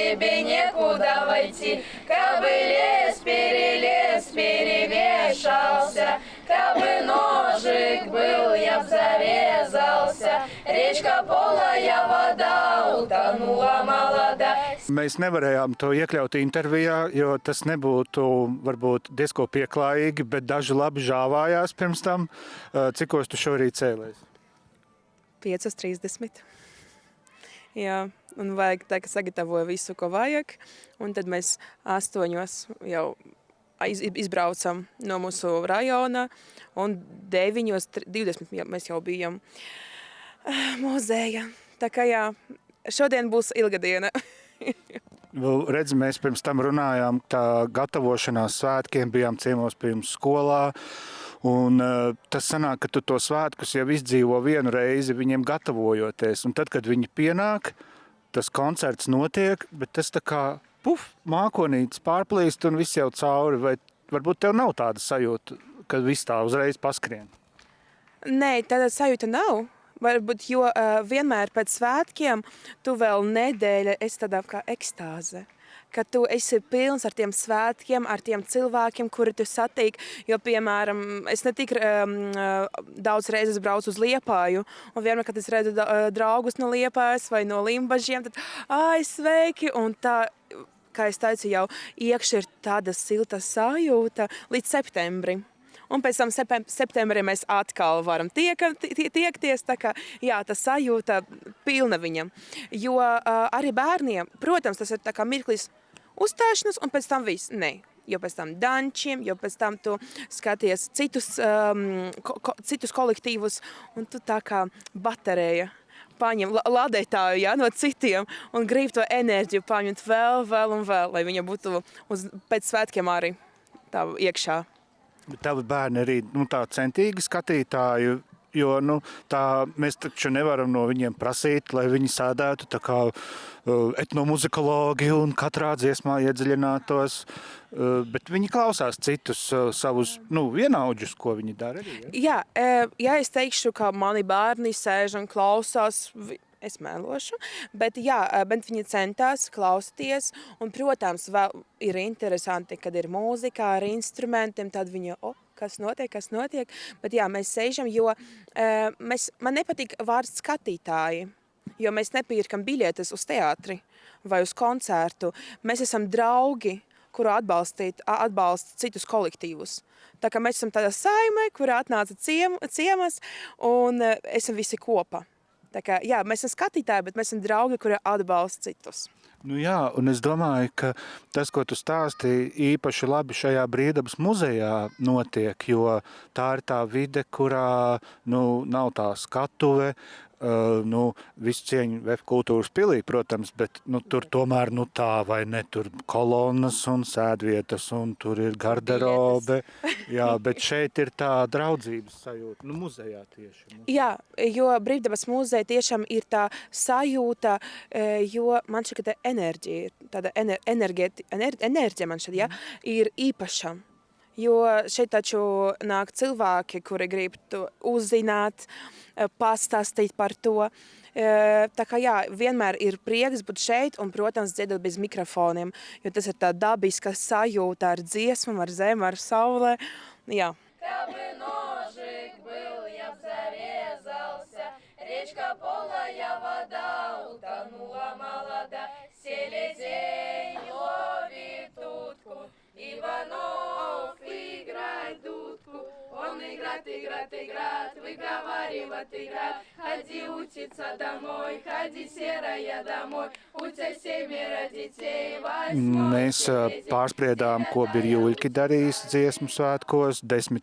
тебе некуда войти. Кабы лес перелез, перевешался, кабы ножик был, я б зарезался. Rečka polāja vadā, utanula maladā. Mēs nevarējām to iekļaut intervijā, jo tas nebūtu varbūt diezko pieklājīgi, bet daži labi žāvājās pirms tam. Cikos tu šorīt cēlies? 5:30. Jā, un vajag tā, ka sagatavoju visu, ko vajag, un tad mēs 8 jau izbraucam no mūsu rajona, un 9:20 mēs jau bijam muzeja. Tā kā jā, šodien būs ilga diena. Redz, mēs pirms tam runājām, tā gatavošanās svētkiem bijām ciemos pirms skolā, un tas sanāk, ka tu to svētkus jau izdzīvo vienu reizi viņiem gatavojoties, un tad, kad viņi pienāk, tas koncerts notiek, bet tas tā kā mākonītis pārplīst un viss jau cauri, vai varbūt tev nav tāda sajūta, ka viss tā uzreiz paskrien? Nē, tāda sajūta nav. Varbūt, jo vienmēr pēc svētkiem tu vēl nedēļa esi tādā kā ekstāze. Ka tu esi pilns ar tiem svētkiem, ar tiem cilvēkiem, kuri tu satiek. Jo, piemēram, es ne tik daudz reizes braucu uz Liepāju, un vienmēr, kad es redzu draugus no Liepājas vai no Limbažiem, tad sveiki! Un tā, kā es teicu, jau iekšā ir tāda silta sajūta līdz septembrim. Un pēc tam septembrī mēs atkal varam tiekties, tā kā, jā, tā sajūta pilna viņam. Jo arī bērniem, protams, tas ir tā kā mirklis uzstāšanas, un pēc tam viss, nē. Jo pēc tam dančiem, jo pēc tam tu skaties citus kolektīvus, un tu tā kā baterēja paņem lādētāju, jā, no citiem, un grib to enerģiju paņemt vēl un vēl, lai viņa būtu pēc svētkiem arī tā iekšā. Bet tavi bērni arī tā centīgi skatītāji, jo tā mēs taču nevaram no viņiem prasīt, lai viņi sēdētu tā kā etnomuzikologi un katrā dziesmā iedziļinātos, bet viņi klausās citus savus vienaudžus, ko viņi dara arī. Ja? Jā, es teikšu, ka mani bērni sēž un klausās. Es mēlošu, bet viņi centās klausīties, un, protams, vēl ir interesanti, kad ir mūzika ar instrumentiem, tad viņi, kas notiek, bet jā, mēs sēžam, jo man nepatīk vārds skatītāji, jo mēs nepirkam biļetes uz teātri vai uz koncertu, mēs esam draugi, kuru atbalsta citus kolektīvus. Tā kā mēs esam tādā saimē, kurā atnāca ciemas, un esam visi kopā. Tā kā, jā, mēs esam skatītāji, bet mēs esam draugi, kuri atbalsta citus. Jā, un es domāju, ka tas, ko tu stāstīji, īpaši labi šajā Brīvdabas muzejā notiek, jo tā ir tā vide, kurā nav tā skatuve, visu cieņu VF kultūras pilī, protams, bet tur tomēr tā vai ne, tur kolonnas un sēdvietas un tur ir garderobe, jā, bet šeit ir tā draudzības sajūta, muzejā tieši. Jā, jo Brīvdabas muzeja tiešām ir tā sajūta, jo man šķiet, ka tā enerģija, tāda enerģija man šķiet, ir īpaša. Jo šeit taču nāk cilvēki, kuri grib to uzzināt, pastāstīt par to. Tā kā jā, vienmēr ir prieks būt šeit un, protams, dziedāt bez mikrofoniem, jo tas ir tā dabiska sajūta ar dziesmām, ar zemi, ar saulē. Jā. Кабы ножик был, я б зарезался, речка полая вода, утонула молода, селезень ловит утку, Иванов играет дудку, он играет, выговаривает, играет, ходи учиться домой, ходи серая домой, у тебя 7 детей, 8. Mēs pārspriedām, ko Birjuļki darījis dziesmu svētkos, 10.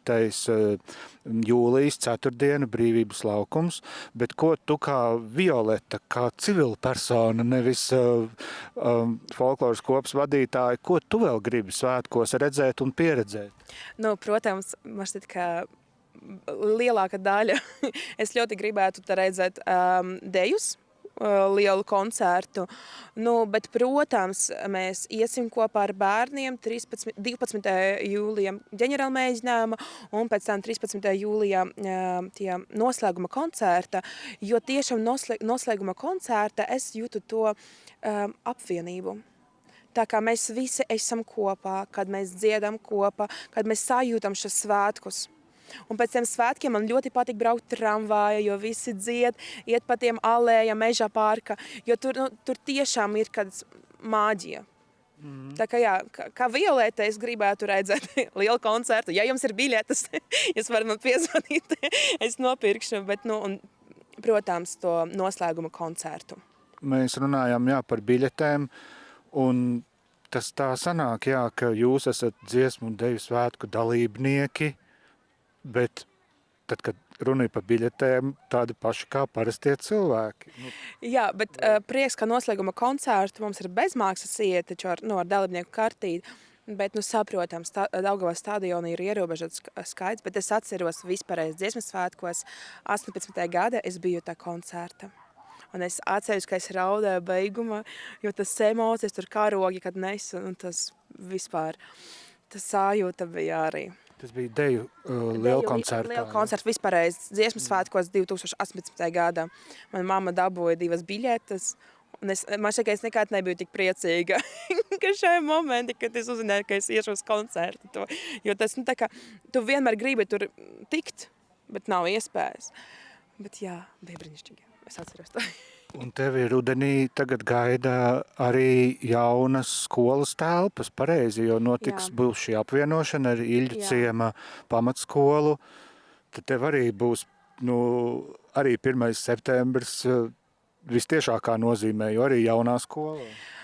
jūlijas 4. Brīvības laukums, bet ko tu kā Violeta, kā civila persona, nevis folkloras kopas vadītāja, ko tu vēl gribi svētkos redzēt un pieredzēt? Protams, man šķiet, ka lielāka daļa es ļoti gribētu redzēt dejus, lielu koncertu. Bet, protams, mēs iesim kopā ar bērniem 12. jūlijā ģenerāla mēģinājuma un pēc tam 13. jūlijā noslēguma koncerta, jo tiešām noslēguma koncerta es jūtu to apvienību. tā kā mēs visi esam kopā, kad mēs dziedam kopā, kad mēs sajūtam šos svētkus. Un pēc tiem svētkiem man ļoti patīk braukt tramvāja, jo visi dzied, iet pa tiem alēja, meža parka, jo tur tiešām ir kāds māģija. Tā kā jā, kā Violēte es gribētu redzēt lielu koncertu. Ja jums ir biļetes, jūs varat man piezvanīt, es nopirkšu, bet, un, protams, to noslēguma koncertu. Mēs runājām par biļetēm, un tas tā sanāk, ka jūs esat dziesmu un deju svētku dalībnieki, bet tad, kad runa ir par biļetēm, tādi paši kā parastie cilvēki. Jā, bet prieks, ka noslēguma koncertu mums ir bezmaksas iet, taču ar dalībnieku kartīti. Bet, saprotams, Daugavas stadiona ir ierobežots skaits, bet es atceros vispārējais dziesmas svētkos 18. gada es biju tā koncerta. Un es atceros, ka es raudēju beigumā, jo tas emocijas tur karogi, kad nesu, un tas vispār, tas sajūta bija arī. Tas bija deju liela koncerta. Liela koncerta vispārējais dziesmas svētkos 2018. gadā. Mana mamma dabūja 2 biļetes. Un man šķiet, ka es nekad nebiju tik priecīga, ka šajā momentā, kad es uzzināju, ka es iešu uz koncertu. Jo tas, tā kā, tu vienmēr gribi tur tikt, bet nav iespējas. Bet jā, bija brīnišķīgi. Es atceros to. Un tevi rudenī tagad gaida arī jaunas skolas telpas, pareizi, jo būs šī apvienošana ar Iļļu ciema pamatskolu. Tad tev arī būs, arī 1. septembris, vistiešākā nozīmē, jo arī jaunā skola,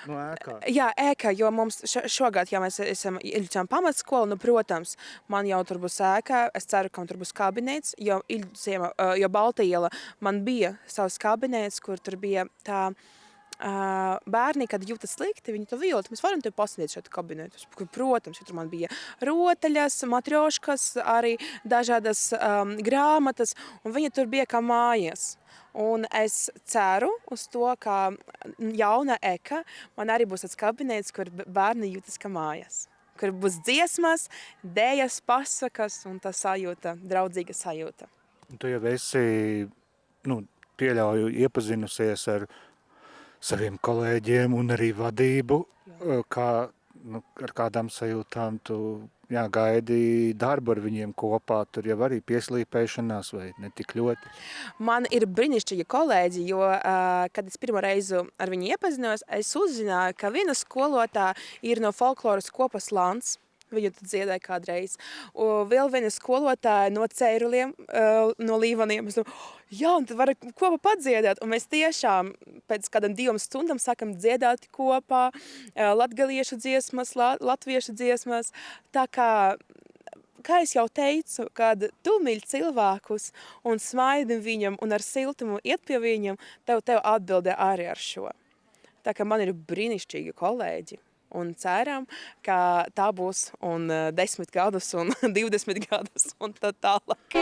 ēkā. Jā, ēkā, jo mums šogad, ja mēs esam Iļļu ciema pamatskola, protams, man jau tur būs ēkā, es ceru, ka man tur būs kabinets, jo Baltiela man bija savs kabinets, kur tur bija tā bērni, kad jūtas slikti, viņi to vilta, mēs varam tev pasniegt šeit kabinetus. Protams, ja tur man bija rotaļas, matrioškas, arī dažādas grāmatas, un viņi tur bija kā mājas. Un es ceru uz to, ka jauna eka man arī būs tāds kabinets, kur bērni jūtas kā mājas. Kur būs dziesmas, dējas, pasakas un tā sajūta, draudzīga sajūta. Tu jau esi, pieļauju, iepazinusies ar saviem kolēģiem un arī vadību, ar kādām sajūtām tu gaidi darbu ar viņiem kopā, tur jau arī pieslīpēšanās vai ne tik ļoti? Man ir brīnišķīgi kolēģi, jo, kad es pirmo reizi ar viņu iepazinos, es uzzināju, ka viena skolotā ir no folkloras kopas Lants. Viņu tad dziedāja kādreiz. Vēl viena skolotāja no Ceiruliem, no Līvaniem. Es domāju, un tad var kopā padziedāt. Un mēs tiešām pēc kādam 2 stundām sākam dziedāt kopā latgaliešu dziesmas, latviešu dziesmas. Tā kā es jau teicu, kad tu mīļ cilvēkus un smaidi viņam un ar siltumu iet pie viņam, tev atbildē arī ar šo. Tā kā man ir brīnišķīgi kolēģi. Un ceram, ka tā būs un 10 gadus un 20 gadus un tā tālāk.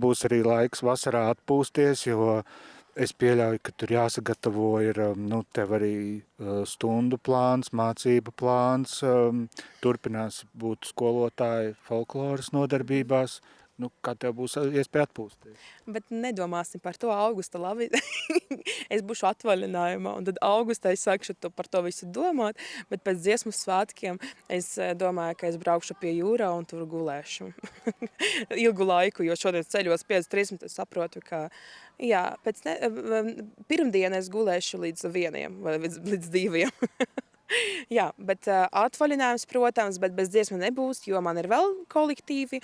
Būs arī laiks vasarā atpūsties, jo es pieļauju, ka tur jāsagatavo ir tev arī stundu plāns, mācību plāns, turpinās būt skolotāji folkloras nodarbībās. Kā tev būs iespēja atpūsties? Bet nedomāsim par to augusta labi. Es būšu atvaļinājumā, un tad augustā es sākšu par to visu domāt, bet pēc dziesmu svētkiem es domāju, ka es braukšu pie jūrā un tur gulēšu. Ilgu laiku, jo šodien ceļos 5:30, es saprotu, ka pirmdien es gulēšu līdz 1 vai līdz 2. Jā, bet atvaļinājums, protams, bet bez dziesmu nebūs, jo man ir vēl kolektīvi.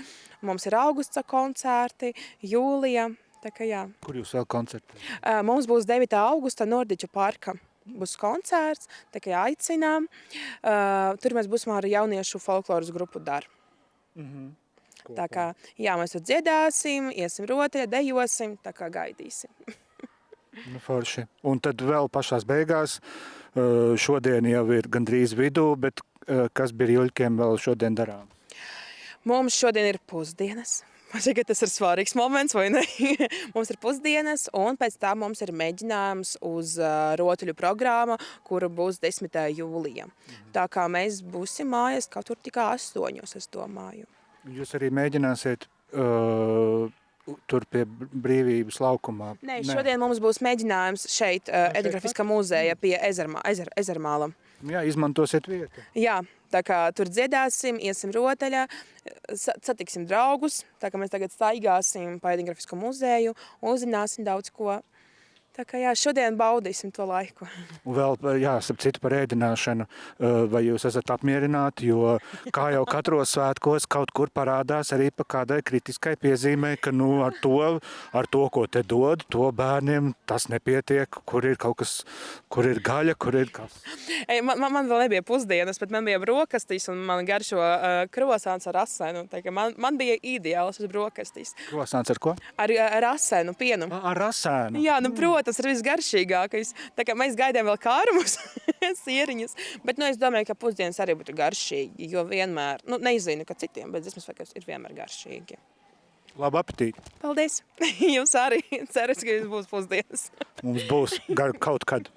Mums ir augusta koncerti, jūlija, tā kā jā. Kur jūs vēl koncerti? Mums būs 9. augusta Nordiču parka. Būs koncerts, tā kā aicinām. Tur mēs būsim ar jauniešu folkloras grupu Dar. Tā kā, mēs tur dziedāsim, iesim rotaļā, dejosim, tā kā gaidīsim. Forši. Un tad vēl pašās beigās, šodien jau ir gandrīz vidū, bet kas birjuļkiem vēl šodien darām? Mums šodien ir pusdienas. Man šķiet, ka tas ir svarīgs moments, vai ne? Mums ir pusdienas, un pēc tam mums ir mēģinājums uz rotaļu programmu, kura būs 10. jūlijā. Tā kā mēs būsim mājās kaut kur tikai 8, es domāju. Jūs arī mēģināsiet tur pie Brīvības laukumā? Nē, šodien mums būs mēģinājums šeit Etnografiskā muzeja pie Ezermāla. Jā, izmantosiet vietu. Jā, tā kā tur dziedāsim, iesim rotaļā, satiksim draugus, tā kā mēs tagad staigāsim pa Etnografisko muzeju, uzzināsim daudz ko. Tā kā jā, šodien baudīsim to laiku. Un vēl, jā, starp citu par ēdināšanu, vai jūs esat apmierināti, jo kā jau katros svētkos kaut kur parādās arī pa kādai kritiskai piezīmē, ka ar to, ko te dod, to bērniem tas nepietiek, kur ir kaut kas, kur ir gaļa, kur ir kas. Man vēl nebija pusdienas, bet man bija brokastīs un man garšo krosāns ar rasēnu. Tā kā man bija ideāls uz brokastīs. Krosāns ar ko? Ar rasēnu, pienu. Ar rasēnu? Jā, tas ir visgaršīgākais. Tā kā mēs gaidām vēl kārumus, sieriņus, bet es domāju, ka pusdienas arī būtu garšīgi, jo vienmēr, nezinu, ka citiem, bet dziesmas svētkos ir vienmēr garšīgi. Labu apetīti! Paldies! Jums arī ceru, ka jums būs pusdienas. Mums būs kaut kad.